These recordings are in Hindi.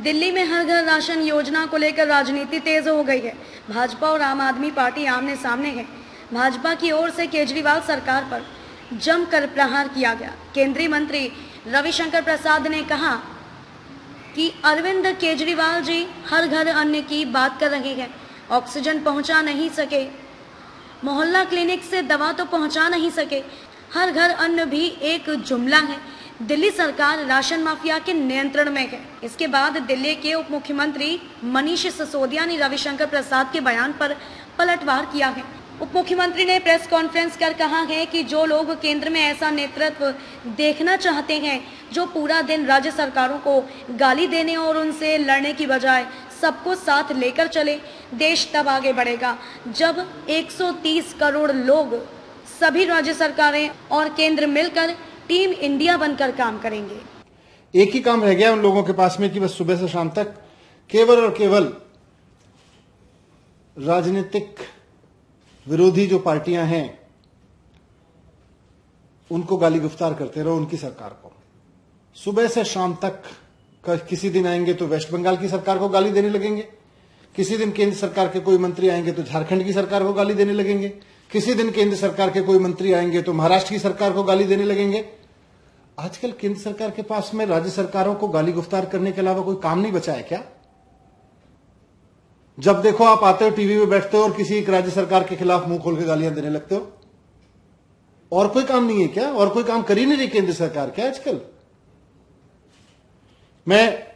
दिल्ली में हर घर राशन योजना को लेकर राजनीति तेज हो गई है। भाजपा और आम आदमी पार्टी आमने सामने है। भाजपा की ओर से केजरीवाल सरकार पर जमकर प्रहार किया गया। केंद्रीय मंत्री रविशंकर प्रसाद ने कहा कि अरविंद केजरीवाल जी हर घर अन्न की बात कर रहे हैं, ऑक्सीजन पहुंचा नहीं सके, मोहल्ला क्लिनिक से दवा तो पहुंचा नहीं सके, हर घर अन्न भी एक जुमला है। दिल्ली सरकार राशन माफिया के नियंत्रण में है। इसके बाद दिल्ली के उप मुख्यमंत्री मनीष सिसोदिया ने रविशंकर प्रसाद के बयान पर पलटवार किया है। उप मुख्यमंत्री ने प्रेस कॉन्फ्रेंस कर कहा है कि जो लोग केंद्र में ऐसा नेतृत्व देखना चाहते हैं जो पूरा दिन राज्य सरकारों को गाली देने और उनसे लड़ने की बजाय सबको साथ लेकर चले, देश तब आगे बढ़ेगा जब 130 करोड़ लोग, सभी राज्य सरकारें और केंद्र मिलकर टीम इंडिया बनकर काम करेंगे। एक ही काम रह गया उन लोगों के पास में कि बस सुबह से शाम तक केवल और केवल राजनीतिक विरोधी जो पार्टियां हैं उनको गाली गुफ्तार करते रहो, उनकी सरकार को। सुबह से शाम तक किसी दिन आएंगे तो वेस्ट बंगाल की सरकार को गाली देने लगेंगे, किसी दिन केंद्र सरकार के कोई मंत्री आएंगे तो झारखंड की सरकार को गाली देने लगेंगे, किसी दिन केंद्र सरकार के कोई मंत्री आएंगे तो महाराष्ट्र की सरकार को गाली देने लगेंगे। आजकल केंद्र सरकार के पास में राज्य सरकारों को गाली गुफ्तार करने के अलावा कोई काम नहीं बचा है क्या? जब देखो आप आते हो टीवी में बैठते हो और किसी एक राज्य सरकार के खिलाफ मुंह खोल के गालियां देने लगते हो। और कोई काम नहीं है क्या? और कोई काम कर ही नहीं रही केंद्र सरकार क्या आजकल? मैं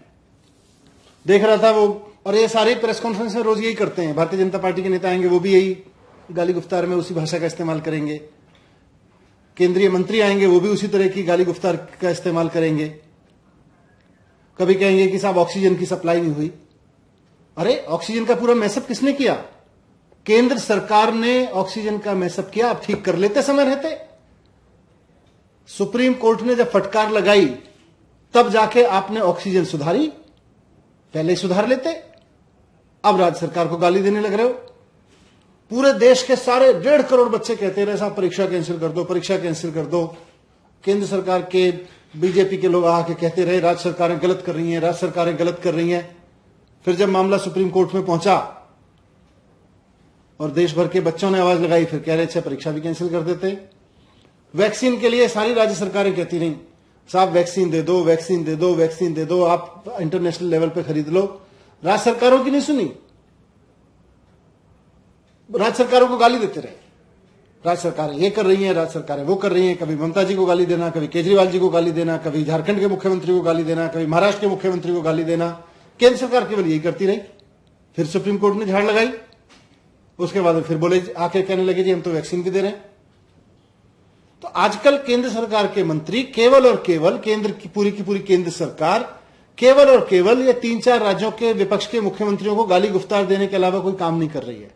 देख रहा था वो, और ये सारे प्रेस कॉन्फ्रेंस में रोज यही करते हैं। भारतीय जनता पार्टी के नेता आएंगे वो भी यही गाली गुफ्तार में उसी भाषा का इस्तेमाल करेंगे, केंद्रीय मंत्री आएंगे वो भी उसी तरह की गाली गुफ्तार का इस्तेमाल करेंगे। कभी कहेंगे कि साहब ऑक्सीजन की सप्लाई नहीं हुई। अरे ऑक्सीजन का पूरा मैसअप किसने किया? केंद्र सरकार ने ऑक्सीजन का मैसअप किया। आप ठीक कर लेते समय रहते। सुप्रीम कोर्ट ने जब फटकार लगाई तब जाके आपने ऑक्सीजन सुधारी, पहले ही सुधार लेते। अब राज्य सरकार को गाली देने लग रहे हो। पूरे देश के सारे 1.5 करोड़ बच्चे कहते रहे साहब परीक्षा कैंसिल कर दो, परीक्षा कैंसिल कर दो। केंद्र सरकार के बीजेपी के लोग आके कहते रहे राज्य सरकारें गलत कर रही हैं, राज्य सरकारें गलत कर रही हैं। फिर जब मामला सुप्रीम कोर्ट में पहुंचा और देश भर के बच्चों ने आवाज लगाई, फिर कह रहे थे परीक्षा भी कैंसिल कर देते। वैक्सीन के लिए सारी राज्य सरकारें कहती रही साहब वैक्सीन दे दो, वैक्सीन दे दो, वैक्सीन दे दो, आप इंटरनेशनल लेवल पे खरीद लो। राज्य सरकारों की नहीं सुनी, राज्य सरकारों को गाली देते रहे। राज्य सरकारें ये कर रही हैं, राज्य सरकारें वो कर रही हैं। कभी ममता जी को गाली देना, कभी केजरीवाल जी को गाली देना, कभी झारखंड के मुख्यमंत्री को गाली देना, कभी महाराष्ट्र के मुख्यमंत्री को गाली देना। केंद्र सरकार केवल यही करती रही। फिर सुप्रीम कोर्ट ने झाड़ लगाई, उसके बाद फिर बोले आके कहने लगे जी हम तो वैक्सीन भी दे रहे हैं। तो आजकल केंद्र सरकार के मंत्री केवल और केवल, केंद्र की पूरी केंद्र सरकार केवल और केवल ये 3-4 राज्यों के विपक्ष के मुख्यमंत्रियों को गाली गुफ्तार देने के अलावा कोई काम नहीं कर रही है।